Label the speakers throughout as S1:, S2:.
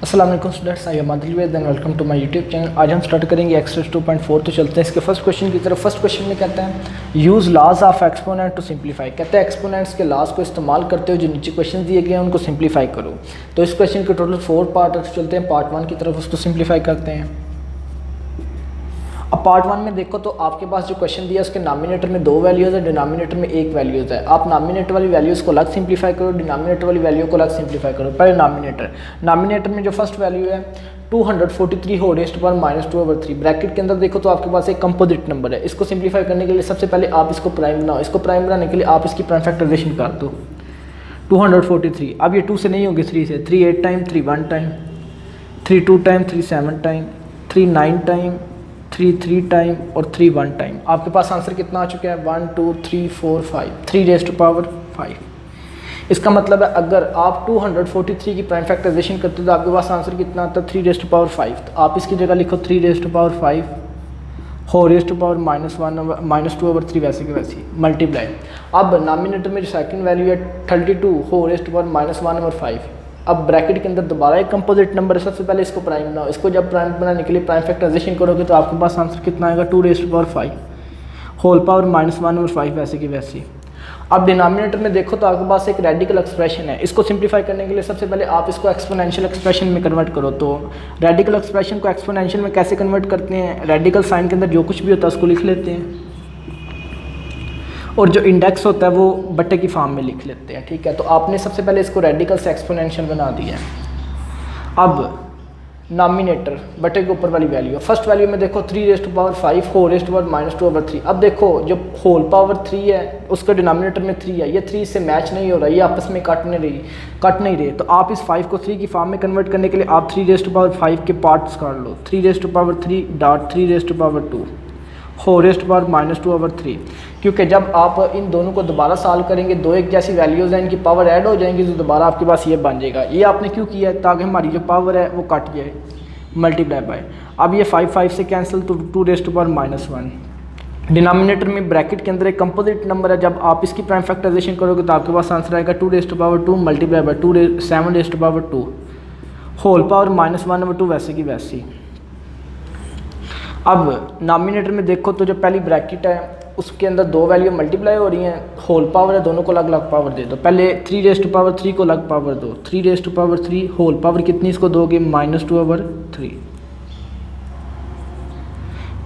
S1: अस्सलाम वालेकुम students, I am Adil Ved and welcome to my YouTube channel. आज हम स्टार्ट करेंगे एक्सरसाइज 2.4। तो चलते हैं इसके फर्स्ट क्वेश्चन की तरफ। फर्स्ट क्वेश्चन में कहते हैं use laws of exponent to simplify. कहते हैं एक्सपोनेंट्स के लॉज को इस्तेमाल करते हुए जो नीचे क्वेश्चन दिए गए हैं उनको सिंप्लीफाई करो। तो इस क्वेश्चन के टोटल 4 पार्ट है। चलते हैं पार्ट 1 की तरफ, उसको सिंप्लीफाई करते हैं। अब पार्ट 1 में देखो तो आपके पास जो क्वेश्चन दिया है उसके नॉमिनेटर में 2 वैल्यूज़ है, डिनोमिनेटर में 1 वैल्यूज़ है। आप नॉमिनेटर वाली वैल्यूज़ को अलग सिंप्लीफाई करो, डिनोमिनेटर वाली वैल्यू को अलग सिंप्लीफाई करो। पहले नॉमिनेटर में जो फर्स्ट वैल्यू है 243 whole raised to power -2/3। Bracket के अंदर देखो तो आपके पास एक कंपोजिट नंबर है। इसको सिंप्लीफाई करने के लिए सबसे पहले आप इसको प्राइम बनाओ। इसको प्राइम बनाने के लिए आप इसकी प्राइम फैक्टराइजेशन कर दो 243। अब ये 2 से नहीं होगी, 3 से। 3 8 time, 3 1 time, 3 2 time, 3 7 time, 3 9 time, 3 3 time और 3 1 टाइम। आपके पास आंसर कितना आ चुका है? 1 2 3 4 5, 3 रेज़्ड टू पावर 5। इसका मतलब है अगर आप 243 की प्राइम फैक्टराइजेशन करते हो तो आपके पास आंसर कितना आता है? 3 रेज़्ड टू पावर 5। तो आप इसकी जगह लिखो 3 raised to power 5 whole raised to power -2/3 वैसे की वैसी मल्टीप्लाई। अब नॉमिनेटर में जो सेकंड वैल्यू है 32 होल रेज़्ड टू पावर -1/5। अब ब्रैकेट के अंदर दोबारा एक कंपोजिट नंबर है। सबसे पहले इसको प्राइम बनाओ। इसको जब प्राइम बनाने के लिए प्राइम फैक्टराइजेशन करोगे तो आपके पास आंसर कितना आएगा? 2 raised to power 5 whole power -1/5 वैसे की वैसी। अब डिनोमिनेटर में देखो तो आपके पास एक रेडिकल एक्सप्रेशन है। इसको सिंप्लीफाई करने के लिए सबसे पहले आप इसको एक्सपोनेंशियल एक्सप्रेशन में कन्वर्ट करो। तो रेडिकल एक्सप्रेशन को एक्सपोनेंशियल में कैसे कन्वर्ट करते हैं? रेडिकल साइन के अंदर जो कुछ भी होता है उसको लिख लेते हैं और जो इंडेक्स होता है वो बट्टे की फॉर्म में लिख लेते हैं। ठीक है, तो आपने सबसे पहले इसको रेडिकल से एक्सपोनेंशियल बना दिया है। अब नॉमिनेटर बटे के ऊपर वाली वैल्यू, फर्स्ट वैल्यू में देखो 3 raised to power 5 whole raised to power -2/3। अब देखो जो होल पावर 3 है उसका डिनोमिनेटर में 3 है, ये 3 से मैच नहीं हो रहा, ये आपस में कट नहीं रही। तो आप इस 5 को 3 की फॉर्म में कन्वर्ट करने के लिए आप 3 रेज़्ड टू पावर 5 के पार्ट्स कर लो। 3 raised to power 3 dot 3 raised to power 2 whole raised to power -2/3। क्योंकि जब आप इन दोनों को दोबारा सॉल्व करेंगे, दो एक जैसी वैल्यूज़ हैं, इनकी पावर ऐड हो जाएंगी तो दोबारा आपके पास ये बन जाएगा। ये आपने क्यों किया है? ताकि हमारी जो पावर है वो कट जाए, मल्टीप्लाई बाय। अब ये 5 से कैंसिल तो 2 रेज़्ड टू पावर -1। डिनोमिनेटर में ब्रैकेट के अंदर एक कंपोजिट नंबर है। जब आप इसकी प्राइम फैक्टराइजेशन करोगे तो आपके पास आंसर आएगा 2 raised to power 2 multiply by 7 raised to power 2 whole power -1/2 वैसे की वैसी। अब नॉमिनेटर में देखो तो जो पहली ब्रैकेट है उसके अंदर 2 वैल्यू मल्टीप्लाई हो रही हैं, होल पावर है, दोनों को अलग अलग पावर दे दो। पहले 3 रेज़्ड टू पावर 3 को अलग पावर दो। 3 raised to power 3 whole power कितनी इसको दोगे? -2/3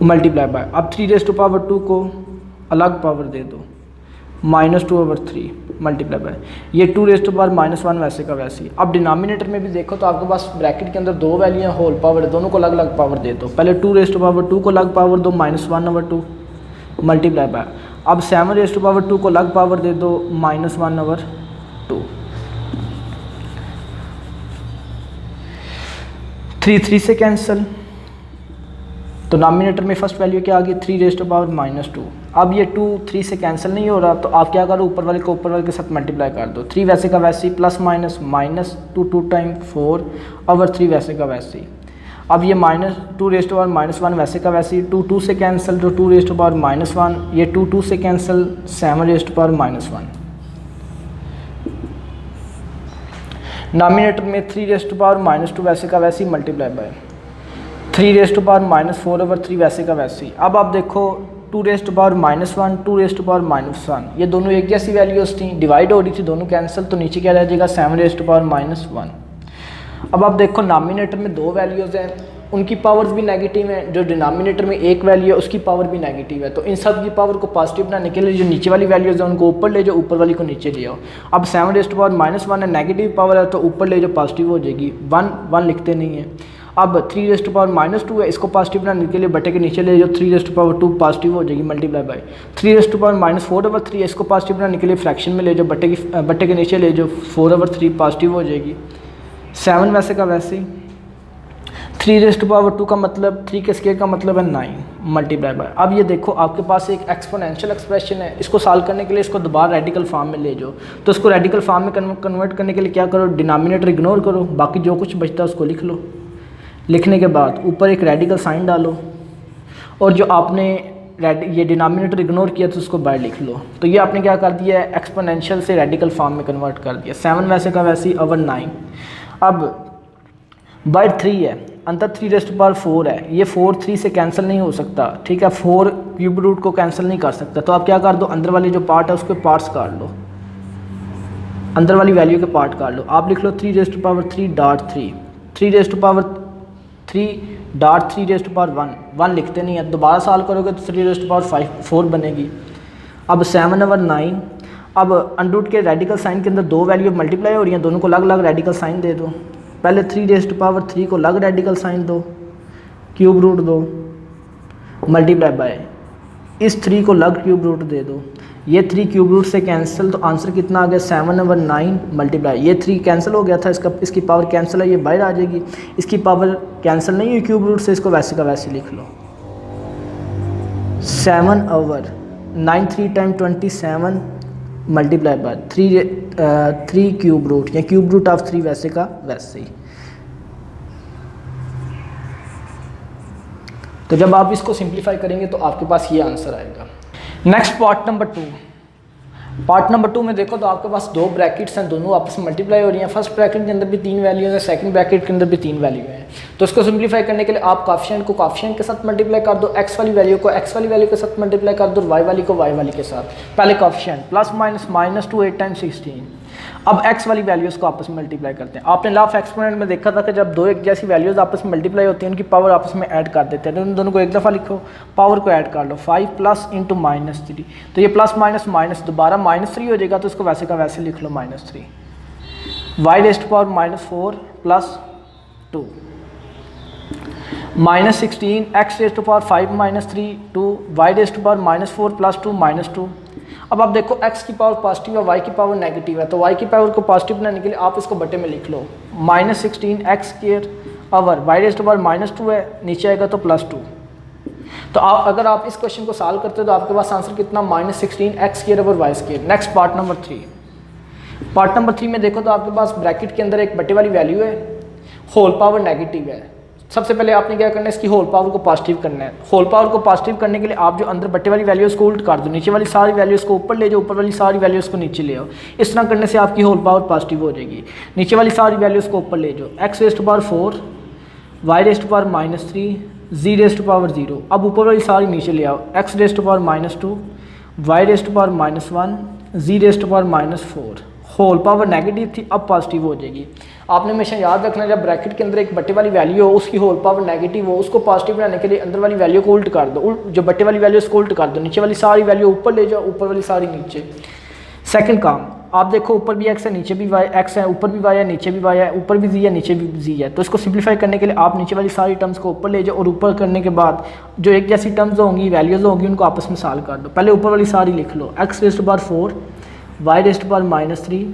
S1: मल्टीप्लाई बाय। अब 3 रेज़्ड टू पावर 2 को अलग पावर दे दो, -2/3 मल्टीप्लाई बाय। ये 2 रेज़्ड टू पावर -1 वैसे का वैसी। अब डिनोमिनेटर में भी देखो तो आपके पास ब्रैकेट के अंदर 2 वैल्यू होल पावर है, दोनों को अलग अलग पावर दे दो। पहले 2 रेज़्ड टू पावर 2 को अलग पावर दो, -1/2 मल्टीप्लाई बाय। अब 7 रेज़्ड टू पावर 2 को अलग पावर दे दो, -1/2। 3 से कैंसिल तो नॉमिनेटर में फर्स्ट वैल्यू क्या आ गई? 3 रेज़्ड टू पावर -2। अब ये 2 3 से कैंसिल नहीं हो रहा तो आप क्या करो? ऊपर वाले को ऊपर वाले के साथ मल्टीप्लाई कर दो। 3 वैसे का वैसे प्लस माइनस -2 टाइम 4/3 वैसे का वैसे। अब ये -2 रेज़्ड टू पावर -1 वैसे का वैसे। 2 से कैंसिल तो 2 रेज़्ड टू पावर -1, ये 2 से cancel 7 raised to power -1। Nominator में 3 रेज़्ड टू पावर -2 वैसे का वैसे multiply by 3 raised to power -4/3 वैसे का वैसे। अब आप देखो 2 raised to power -1, 2 raised to power -1, ये दोनों एक जैसी वैल्यूज़ थी, डिवाइड हो रही थी, दोनों कैंसिल, तो नीचे क्या रह जाएगा? 7 रेज़्ड टू पावर -1। अब आप देखो नॉमिनेटर में 2 वैल्यूज़ हैं, उनकी पावर्स भी नेगेटिव हैं। जो डिनोमिनेटर में एक वैल्यू है उसकी पावर भी नेगेटिव है। तो इन सब की पावर को पॉजिटिव बनाने के लिए जो नीचे वाली वैल्यूज़ हैं उनको ऊपर ले जाओ, ऊपर वाली को नीचे ले आओ। अब 7 रेज़्ड टू पावर -1 है, नेगेटिव पावर है, तो ऊपर ले जाओ, पॉजिटिव हो जाएगी। 1 लिखते नहीं है। अब 3 रेज़्ड टू पावर -2 है, इसको पॉजिटिव बनाने के लिए बटे के नीचे ले जाओ, 3 रेज़्ड टू पावर 2 पॉजिटिव हो जाएगी multiply by. 3 raised to power -4/3 है, इसको पॉजिटिव बनाने के लिए फ्रैक्शन में ले जाओ, बटे के नीचे ले जाओ, 4/3 पॉजिटिव हो जाएगी। 7 वैसे का वैसे। 3 रेज़्ड टू पावर 2 का मतलब 3 के स्क्वायर का मतलब है 9 मल्टीप्लाई बाय। अब ये देखो आपके पास एक एक्सपोनेंशियल एक्सप्रेशन है, इसको सॉल्व करने के लिए इसको दोबारा रेडिकल फॉर्म में ले जाओ। तो इसको रेडिकल फॉर्म में कन्वर्ट करने के लिए क्या करो? डिनोमिनेटर इग्नोर करो, बाकी जो कुछ बचता है उसको लिख लो। लिखने के बाद ऊपर एक रेडिकल साइन डालो और जो आपने ये डिनोमिनेटर इग्नोर किया तो उसको बाहर लिख लो। तो ये आपने क्या कर दिया है? एक्सपोनेंशियल से रेडिकल फॉर्म में कन्वर्ट कर दिया। 7 वैसे का वैसे ओवर 9। अब बाई 3 है, अंदर 3 रेस्ट पावर 4 है, ये 4 3 से कैंसिल नहीं हो सकता, ठीक है, 4 क्यूब रूट को कैंसिल नहीं कर सकता। तो आप क्या कर दो, अंदर वाली जो पार्ट है उसके पार्ट्स काट लो, अंदर वाली वैल्यू के पार्ट काट लो। आप लिख लो 3 rest power 3 dot 3, 3 rest power 3 dot 3 rest power 1 लिखते नहीं है, दोबारा सॉल्व करोगे तो 3 रेस्ट पावर 4 बनेगी। अब 7 ओवर 9, अब अंडरूट के रेडिकल साइन के अंदर दो वैल्यू मल्टीप्लाई हो रही हैं, दोनों को अलग अलग रेडिकल साइन दे दो। पहले 3 रेस्ट पावर 3 को अलग रेडिकल साइन दो, क्यूब रूट दो, मल्टीप्लाई बाय इस 3 को अलग क्यूब रूट दे दो। ये 3 क्यूब रूट से कैंसिल, तो आंसर कितना आ गया 7 ओवर 9 मल्टीप्लाई, ये 3 कैंसिल हो गया था, इसकी पावर कैंसिल है, ये बाहर आ जाएगी, इसकी पावर कैंसिल नहीं हुई क्यूब रूट से, इसको वैसे का वैसे लिख लो। 7 over 9 3 time 27 multiply by 3 cube root या क्यूब रूट ऑफ 3 वैसे का वैसे ही। तो जब आप इसको सिंप्लीफाई करेंगे तो आपके पास ये आंसर आएगा। Next part number 2, part number 2 में देखो तो आपके पास दो ब्रैकेट्स हैं, दोनों आपस में मल्टीप्लाई हो रही हैं। फर्स्ट ब्रैकेट के अंदर भी 3 वैल्यूज हैं, सेकंड ब्रैकेट के अंदर भी 3 वैल्यू हैं। तो इसको सिंप्लीफाई करने के लिए आप कॉफिशिएंट को कॉफिशिएंट के साथ मल्टीप्लाई कर दो, एक्स वाली वैल्यू को एक्स वाली वैल्यू के साथ मल्टीप्लाई कर दो, वाई वाली को वाई वाली के साथ। पहले कॉफिशिएंट प्लस माइनस -2 8 टाइम्स 16। अब एक्स वाली वैल्यूज़ को आपस में मल्टीप्लाई करते हैं। आपने लॉ ऑफ एक्सपोनेंट में देखा था कि जब दो एक जैसी वैल्यूज़ आपस में मल्टीप्लाई होती हैं उनकी पावर आपस में ऐड कर देते हैं। उन दोनों को एक दफ़ा लिखो, पावर को ऐड कर लो, 5 प्लस इंटू -3, तो ये प्लस माइनस माइनस दोबारा -3 हो जाएगा, तो इसको वैसे का वैसे लिख लो -3। Y raised power -4 plus 2 -16 x raised power 5 -3 2 y raised power -4 plus 2 -2। अब आप देखो x की पावर पॉजिटिव है, y की पावर नेगेटिव है, तो y की पावर को पॉजिटिव बनाने के लिए आप इसको बटे में लिख लो, -16 x square over y raised power -2 है, नीचे आएगा तो +2। तो अगर आप इस क्वेश्चन को सॉल्व करते हो तो आपके पास आंसर कितना -16 x square over y square. Next part number 3, part number 3 में देखो तो आपके पास ब्रैकेट के अंदर एक बटे वाली वैल्यू है, होल पावर नेगेटिव है। सबसे पहले आपने क्या करना है, इसकी होल पावर को पॉजिटिव करना है। होल पावर को पॉजिटिव करने के लिए आप जो अंदर बटे वाली वैल्यूज़ को उल्ट कर दो, नीचे वाली सारी वैल्यूज़ को ऊपर ले जाओ, ऊपर वाली सारी वैल्यूज़ को नीचे ले आओ। इस तरह करने से आपकी होल पावर पॉजिटिव हो जाएगी। नीचे वाली सारी वैल्यूज़ को ऊपर ले जाओ, x raised power 4 y raised power -3 z raised power 0। अब ऊपर वाली सारी नीचे ले आओ, x raised power -2 y raised power -1 z raised power -4। Whole power negative थी, अब पॉजिटिव हो जाएगी। आपने हमेशा याद रखना, जब ब्रैकेट के अंदर एक बटे वाली वैल्यू हो, उसकी होल पावर नेगेटिव हो, उसको पॉजिटिव बनाने के लिए अंदर वाली वैल्यू को उल्ट कर दो, जो बटे वाली वैल्यू उसको उल्ट कर दो, नीचे वाली सारी वैल्यू ऊपर ले जाओ, ऊपर वाली सारी नीचे। सेकंड काम, आप देखो ऊपर भी एक्स है, नीचे भी वाई, एक्स है ऊपर भी वाई है, नीचे भी वाई है, ऊपर भी जी है, नीचे भी जी है। तो इसको सिंप्लीफाई करने के लिए आप नीचे वाली सारी टर्म्स को ऊपर ले जाओ और ऊपर करने के बाद जो एक जैसी टर्म्स होंगी, वैल्यूज होंगी, उनको आपस में सॉल्व कर दो। पहले ऊपर वाली सारी लिख लो, x raised power 4 y raised power -3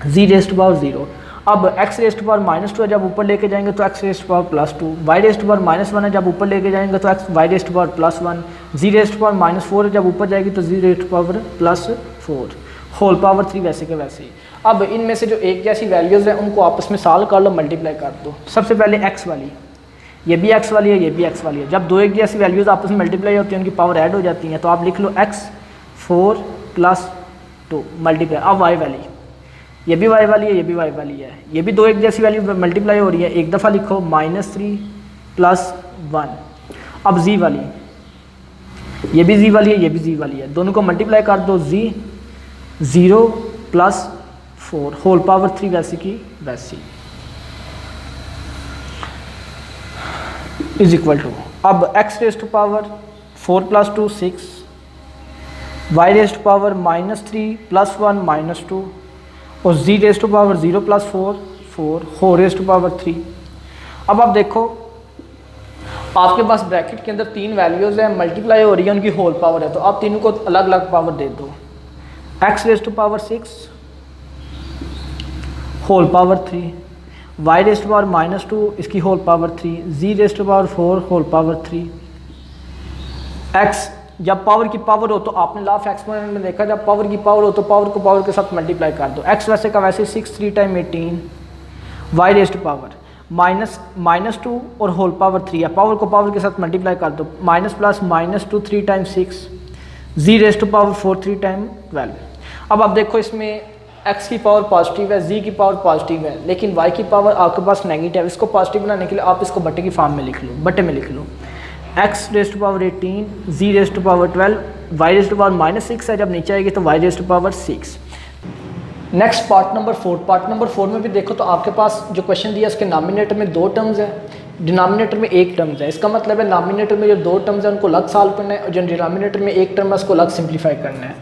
S1: z raised power 0। अब x रेज़्ड पावर -2 है, जब ऊपर लेके जाएंगे तो x raised power +2, y raised power -1 है, जब ऊपर लेके जाएंगे तो y raised power +1, z raised power -4 है, जब ऊपर जाएगी तो z raised power +4, whole power 3 वैसे के वैसे ही। अब इनमें से जो एक जैसी वैल्यूज़ हैं उनको आपस में सॉल्व कर लो, मल्टीप्लाई कर दो। सबसे पहले x वाली, ये भी x वाली है, ये भी x वाली है। जब दो एक जैसी वैल्यूज़ आपस में मल्टीप्लाई होती हैं, उनकी पावर ऐड हो जाती हैं, तो आप लिख लो x 4 + 2 मल्टीप्लाई। अब y वाली, ये भी y वाली है, ये भी y वाली है, ये भी दो एक जैसी वैल्यू मल्टीप्लाई हो रही है, एक दफ़ा लिखो -3 + 1। अब z वाली, ये भी z वाली है, ये भी z वाली है, दोनों को मल्टीप्लाई कर दो, z 0 + 4 होल पावर 3 वैसी की वैसी इज इक्वल टू। अब x raised power 4 + 2 6, y raised power -3 + 1 -2 और z raised power 0 + 4 4 whole raised power 3। अब आप देखो आपके पास ब्रैकेट के अंदर 3 वैल्यूज़ हैं, मल्टीप्लाई हो रही है, उनकी होल पावर है, तो आप तीनों को अलग अलग पावर दे दो। x raised power 6 whole power 3, y raised power -2 इसकी whole power 3, z raised power 4 whole power 3। x जब पावर की पावर हो तो आपने लॉ ऑफ एक्सपोनेंट में देखा, जब पावर की पावर हो तो पावर को पावर के साथ मल्टीप्लाई कर दो। x वैसे का वैसे 6 3 टाइम 18, y रेज़्ड पावर -2 और होल पावर 3 है, पावर को पावर के साथ मल्टीप्लाई कर दो, minus plus -2 3 time 6, z raised power 4 3 time 12। अब आप देखो इसमें एक्स की पावर पॉजिटिव है, जी की पावर पॉजिटिव है, लेकिन वाई की पावर आपके पास नेगेटिव है। इसको पॉजिटिव बनाने के लिए आप इसको बटे की फॉर्म में लिख लो, बटे में लिख लो। X raised to power 18, z raised to power 12, y raised to power -6 है, जब नीचे आएगी तो y raised to power 6। Next part number 4। Part number 4 में भी देखो तो आपके पास जो क्वेश्चन दिया उसके नॉमिनेटर में 2 टर्म्स है, डिनोमिनेटर में 1 टर्म्स है। इसका मतलब है नॉमिनेटर में जो 2 टर्म्स है उनको अलग सॉल्व करना है और जो डिनोमिनेटर में 1 टर्म है उसको अलग सिंप्लीफाई करना है।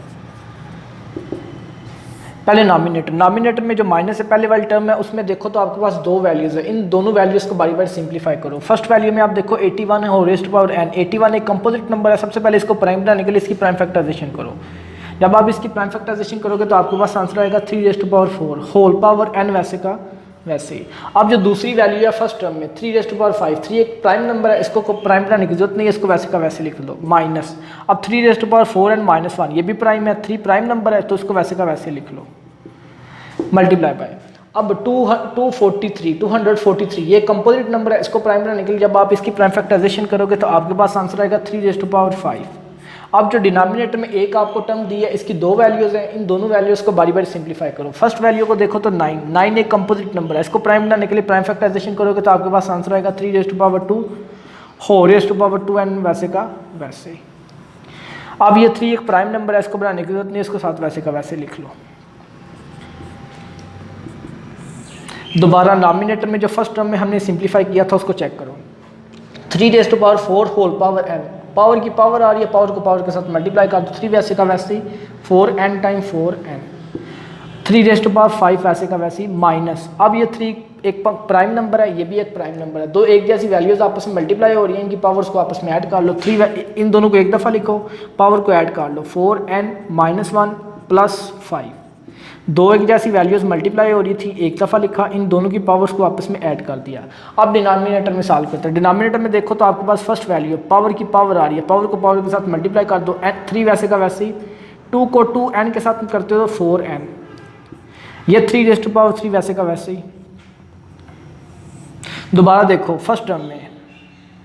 S1: पहले नॉमिनेटर में जो माइनस है पहले वाली टर्म है उसमें देखो तो आपके पास 2 वैल्यूज़ है। इन दोनों वैल्यूज़ को बारी बारी सिंप्लीफाई करो। फर्स्ट वैल्यू में आप देखो 81 है whole raised to power n। 81 एक कंपोजिट नंबर है। सबसे पहले इसको प्राइम बनाने के लिए इसकी प्राइम फैक्टराइजेशन करो। जब आप इसकी प्राइम फैक्टराइजेशन करोगे तो आपके पास आंसर आएगा 3 raised to power 4 whole power n वैसे का वैसे ही। अब जो दूसरी वैल्यू है फर्स्ट टर्म में 3 रेज़्ड टू पावर 5, 3 एक प्राइम नंबर है, इसको प्राइम बनाने की जरूरत नहीं है, इसको वैसे का वैसे लिख दो माइनस। अब 3 रेज़्ड टू पावर 4 एंड -1 ये भी प्राइम है, 3 प्राइम नंबर है तो इसको वैसे का वैसे लिख लो मल्टीप्लाई बाय। अब 243 ये कंपोजिट नंबर है, इसको प्राइम बनाने के लिए जब आप इसकी प्राइम फैक्टराइजेशन करोगे तो आपके पास आंसर आएगा 3 रेज़्ड टू पावर 5। अब जो डिनोमिनेटर में एक आपको टर्म दी है इसकी 2 वैल्यूज़ हैं, इन दोनों वैल्यूज़ को बारी बारी सिंप्लीफाई करो। फर्स्ट वैल्यू को देखो तो 9 एक कंपोजिट नंबर है, इसको प्राइम बनाने के लिए प्राइम फैक्टराइजेशन करोगे तो आपके पास आंसर आएगा 3 raised to power 2 whole raised to power 2 and वैसे का वैसे। अब ये 3 एक प्राइम नंबर है, इसको बनाने की जरूरत नहीं है, इसको साथ वैसे का वैसे लिख लो। दोबारा नॉमिनेटर में जो फर्स्ट टर्म में हमने सिंप्लीफाई किया था उसको चेक करो। 3 raised to power 4 whole power n, power की पावर आ रही है, पावर को पावर के साथ मल्टीप्लाई कर दो, 3 वैसे का वैसे ही 4n time 4n। 3 raised to power 5 वैसे का वैसे ही माइनस। अब ये 3 एक प्राइम नंबर है, ये भी एक प्राइम नंबर है, 2 एक जैसी वैल्यूज़ आपस में मल्टीप्लाई हो रही हैं, इनकी पावर्स को आपस में ऐड कर लो। 3 इन दोनों को एक दफ़ा लिखो, पावर को ऐड कर लो 4n -1 प्लस 5। 2 एक जैसी वैल्यूज़ मल्टीप्लाई हो रही थी, एक दफ़ा लिखा, इन दोनों की पावर्स को आपस में ऐड कर दिया। अब डिनोमिनेटर में सॉल्व करते हैं। डिनोमिनेटर में देखो तो आपके पास फर्स्ट वैल्यू पावर की पावर आ रही है, पावर को पावर के साथ मल्टीप्लाई कर दो, 3 वैसे का वैसे ही, 2 को 2n के साथ करते हो तो 4n, ये 3 रेज़्ड टू पावर 3 वैसे का वैसे ही। दोबारा देखो फर्स्ट टर्म में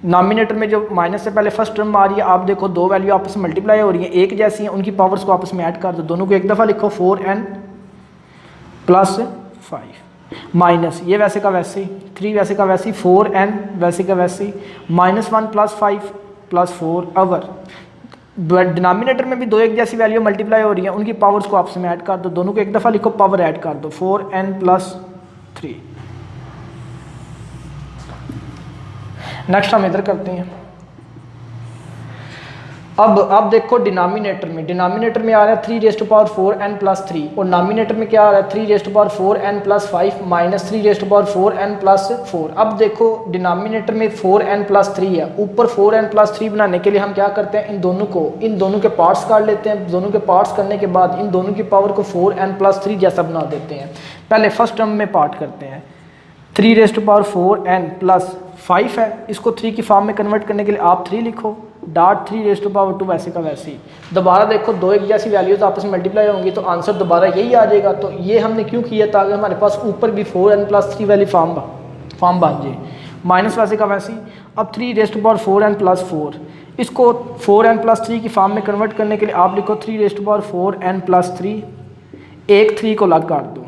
S1: नॉमिनेटर में जो माइनस से पहले फर्स्ट टर्म आ रही है, आप देखो 2 वैल्यू आपस में मल्टीप्लाई हो रही हैं, एक जैसी हैं, उनकी पावर्स को आपस में ऐड कर दो, दोनों को एक दफ़ा लिखो 4n प्लस 5 माइनस ये वैसे का वैसे ही, 3 वैसे का वैसे ही, 4n वैसे का वैसे ही, -1 प्लस 5 प्लस 4 अवर। डिनोमिनेटर में भी 2 एक जैसी वैल्यू मल्टीप्लाई हो रही है, उनकी पावर्स को आपस में ऐड कर दो, दोनों को एक दफ़ा लिखो, पावर ऐड कर दो 4n प्लस 3। नेक्स्ट हम इधर करते हैं। अब देखो डिनोमिनेटर में आ रहा है 3 raised to power 4n plus 3 और नॉमिनेटर में क्या आ रहा है 3 raised to power 4n plus 5 minus 3 raised to power 4n plus 4। अब देखो डिनोमिनेटर में 4n प्लस 3 है, ऊपर 4n प्लस 3 बनाने के लिए हम क्या करते हैं, इन दोनों के पार्ट्स काट लेते हैं। दोनों के पार्ट्स करने के बाद इन दोनों की पावर को 4n प्लस 3 जैसा बना देते हैं। पहले फर्स्ट टर्म में पार्ट करते हैं। 3 raised to power 4n plus 5 है, इसको 3 की फॉर्म में कन्वर्ट करने के लिए आप 3 लिखो, डॉट 3 रेज़्ड टू पावर 2 वैसे का वैसे ही। दोबारा देखो 2 एक जैसी वैल्यूज आपस में मल्टीप्लाई होंगी तो आंसर दोबारा यही आ जाएगा। तो ये हमने क्यों किया, ताकि हमारे पास ऊपर भी 4n प्लस 3 वाली फॉर्म बन जाए, माइनस वैसे का वैसे ही। अब 3 raised to power 4n plus 4, इसको 4n प्लस 3 की फॉर्म में कन्वर्ट करने के लिए आप लिखो 3 raised to power 4n plus 3, एक 3 को अलग काट दो,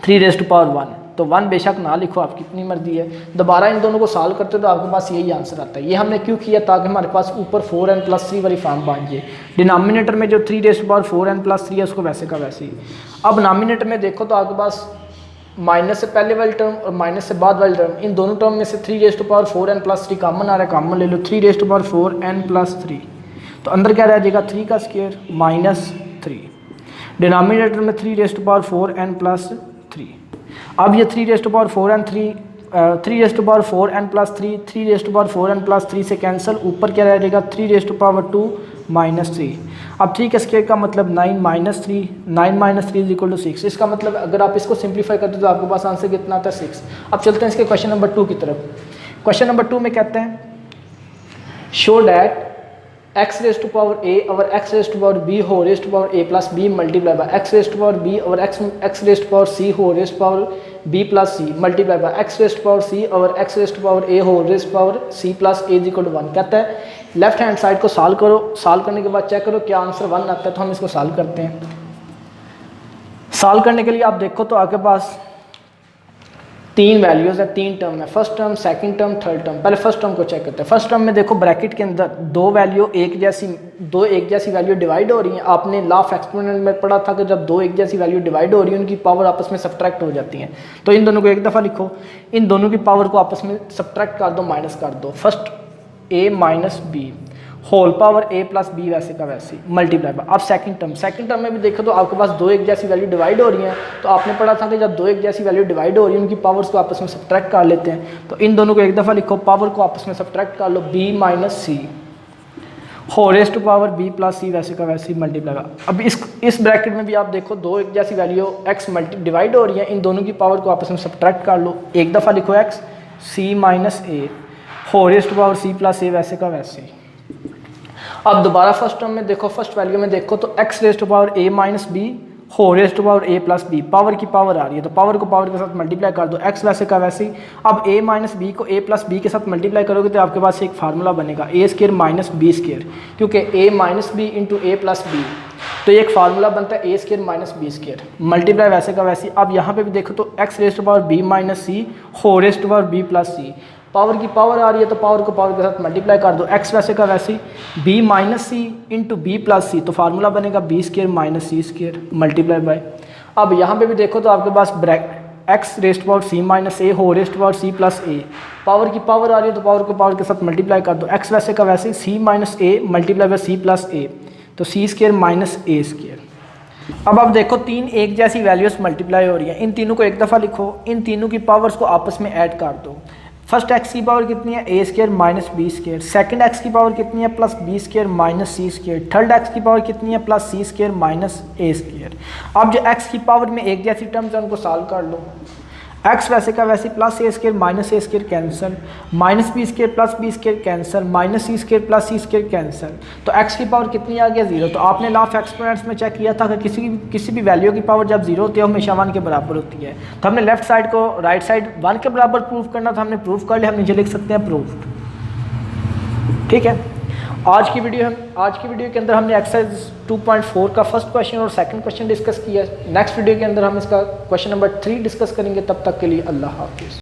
S1: 3 रेज़्ड टू पावर 1, तो 1 बेशक ना लिखो, आपकी इतनी मर्जी है। दोबारा इन दोनों को सॉल्व करते हो तो आपके पास यही आंसर आता है। ये हमने क्यों किया, ताकि हमारे पास ऊपर 4n प्लस 3 वाली फॉर्म बन जाए। डिनोमिनेटर में जो 3 raised to power 4n plus 3 है उसको वैसे का वैसे ही। अब नॉमिनेटर में देखो तो आपके पास माइनस से पहले वाली टर्म और माइनस से बाद वाली टर्म, इन दोनों टर्म में से 3 raised to power 4n plus 3 common आ रहा है, कॉमन ले लो, 3 raised to power 4n plus 3, तो अंदर क्या रह जाएगा 3 का स्क्वायर माइनस 3। डिनोमिनेटर में 3 raised to power 4n plus 3। अब ये 3 raised to power 4n 3 raised to power 4n plus 3 raised to power 4n plus 3 से कैंसिल, ऊपर क्या रह जाएगा 3 रेज़्ड टू पावर 2 माइनस 3। अब 3 के स्क्वायर का मतलब 9 minus 3, 9 minus 3 is equal to 6। इसका मतलब अगर आप इसको सिंप्लीफाई करते हो तो आपके पास आंसर कितना आता है 6। अब चलते हैं इसके क्वेश्चन नंबर 2 की तरफ। क्वेश्चन नंबर 2 में कहते हैं show that x raised to power a और x raised to power b हो raised to power a plus b multiply by x raised to power b और x raised to power c हो raised to power b plus c multiply by x raised to power c और x raised to power a हो raised to power c plus a equal to 1। कहता है left hand side को solve करो, solve करने के बाद check करो क्या आंसर 1 आता है। तो हम इसको सॉल्व करते हैं। सॉल्व करने के लिए आप देखो तो आपके पास तीन वैल्यूज़ है, तीन टर्म है, first term, second term, third term. पहले फर्स्ट टर्म को चेक करते हैं। फर्स्ट टर्म में देखो ब्रैकेट के अंदर दो एक जैसी वैल्यू डिवाइड हो रही हैं। आपने लॉ ऑफ एक्सपोनेंट में पढ़ा था कि जब दो एक जैसी वैल्यू डिवाइड हो रही है उनकी पावर आपस में सब्ट्रैक्ट हो जाती हैं। तो इन दोनों को एक दफ़ा लिखो, इन दोनों की पावर को आपस में सब्ट्रैक्ट कर दो, माइनस कर दो। First a minus b whole power a plus b वैसे का वैसे मल्टीप्लाई बाय। अब सेकंड टर्म में भी देखो तो आपके पास दो एक जैसी वैल्यू डिवाइड हो रही हैं। तो आपने पढ़ा था कि जब दो एक जैसी वैल्यू डिवाइड हो रही है उनकी पावर्स को आपस में सब्ट्रैक्ट कर लेते हैं। तो इन दोनों को एक दफ़ा लिखो, पावर को आपस में सब्ट्रैक्ट कर लो, b minus c whole raised to power b plus c वैसे का वैसे मल्टीप्लाई बाय। अब इस ब्रैकेट में भी आप देखो दो एक जैसी वैल्यू x डिवाइड हो रही है, इन दोनों की पावर को आपस में सब्ट्रैक्ट कर लो, एक दफ़ा लिखो x c minus a whole raised to power c plus a वैसे का वैसे। अब दोबारा फर्स्ट टर्म में देखो, फर्स्ट वैल्यू में देखो तो x raised to power a minus b whole raised to power a plus b, power की पावर आ रही है तो पावर को पावर के साथ मल्टीप्लाई कर दो, x वैसे का वैसे ही। अब a माइनस बी को a प्लस बी के साथ मल्टीप्लाई करोगे तो आपके पास एक फार्मूला बनेगा a square minus b square, क्योंकि a minus b into a plus b, तो एक फार्मूला बनता है a square minus b square multiply वैसे का वैसे। अब यहाँ पे भी देखो तो x raised to power b minus c whole raised to power b plus c, power की पावर आ रही है तो पावर को पावर के साथ मल्टीप्लाई कर दो, x वैसे का वैसे b minus c into b plus c, तो फार्मूला बनेगा b square minus c square multiply by. अब यहाँ पे भी देखो तो आपके पास x raised to power c minus a whole raised to power c plus a, power की पावर आ रही है तो पावर को पावर के साथ मल्टीप्लाई कर दो, x वैसे का वैसे c minus a multiply by c plus a, तो c square minus a square. अब आप देखो तीन एक जैसी वैल्यूज़ मल्टीप्लाई हो रही हैं, इन तीनों को एक दफ़ा लिखो, इन तीनों की पावर्स को आपस में ऐड कर दो। फर्स्ट x की पावर कितनी है a square minus b square, second x की पावर कितनी है plus b square minus c square, third x की पावर कितनी है plus c square minus a square. अब जो x की पावर में एक जैसी टर्म्स है उनको सॉल्व कर लो, x वैसे का वैसे plus a square minus a square cancel, minus b square plus b square cancel, minus c square plus c square cancel, तो x की पावर कितनी आ गया 0। तो आपने लॉ ऑफ एक्सपोनेंट्स में चेक किया था कि किसी भी वैल्यू की पावर जब 0 होती है हमेशा 1 के बराबर होती है। तो हमने लेफ्ट साइड को राइट साइड 1 के बराबर प्रूव करना था, हमने प्रूव कर लिया, हम नीचे लिख सकते हैं प्रूव्ड। ठीक है, आज की वीडियो के अंदर हमने एक्सरसाइज 2.4 का फर्स्ट क्वेश्चन और सेकंड क्वेश्चन डिस्कस किया। नेक्स्ट वीडियो के अंदर हम इसका क्वेश्चन नंबर 3 डिस्कस करेंगे। तब तक के लिए अल्लाह हाफिज़।